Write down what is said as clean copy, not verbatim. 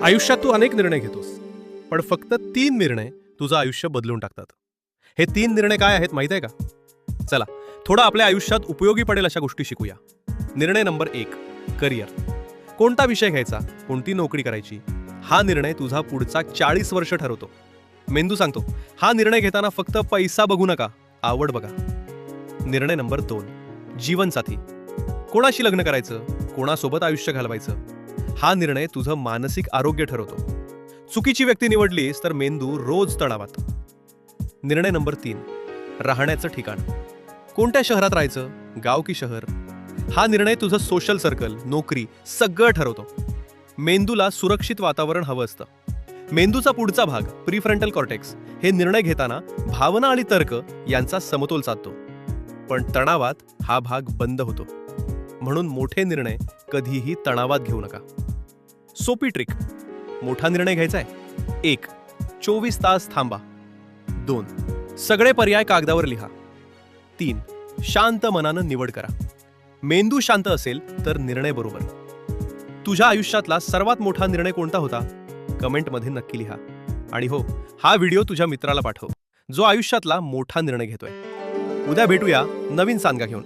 आयुष्यात तू अनेक निर्णय घेतोस, पण फक्त 3 निर्णय तुझं आयुष्य बदलून टाकतात. हे 3 निर्णय काय आहेत माहित आहे का? चला, थोडं आपल्या आयुष्यात उपयोगी पडेल अशा गोष्टी शिकूया. निर्णय नंबर 1, करिअर. कोणता विषय घ्यायचा, कोणती नोकरी करायची, हा निर्णय तुझा पुढचा 40 वर्ष ठरवतो. मेंदू सांगतो, हा निर्णय घेताना फक्त पैसा बघू नका, आवड बघा. निर्णय नंबर 2, जीवनसाथी. कोणाशी लग्न करायचं, कोणासोबत आयुष्य घालवायचं, हा निर्णय तुझं मानसिक आरोग्य ठरवतो. चुकीची व्यक्ती निवडलीस तर मेंदू रोज तणावात. निर्णय नंबर 3, राहण्याचं ठिकाण. कोणत्या शहरात राहायचं, गाव की शहर, हा निर्णय तुझं सोशल सर्कल, नोकरी सगळं ठरवतो. मेंदूला सुरक्षित वातावरण हवं असतं. मेंदूचा पुढचा भाग प्रीफ्रंटल कॉर्टेक्स हे निर्णय घेताना भावना आणि तर्क यांचा समतोल साधतो. पण तणावात हा भाग बंद होतो. म्हणून मोठे निर्णय कधीही तणावात घेऊ नका. सोपी ट्रिक. मोठा निर्णय घ्यायचा आहे, 1. 24 तास थांबा. 2. सगळे पर्याय कागदावर लिहा. 3. शांत मनानं निवड करा. मेंदू शांत असेल तर निर्णय बरोबर. तुझ्या आयुष्यातला सर्वात मोठा निर्णय कोणता होता? कमेंटमध्ये नक्की लिहा. आणि हो, हा व्हिडिओ तुझ्या मित्राला पाठव, जो आयुष्यातला मोठा निर्णय घेतोय. उद्या भेटूया नवीन सांगा घेऊन.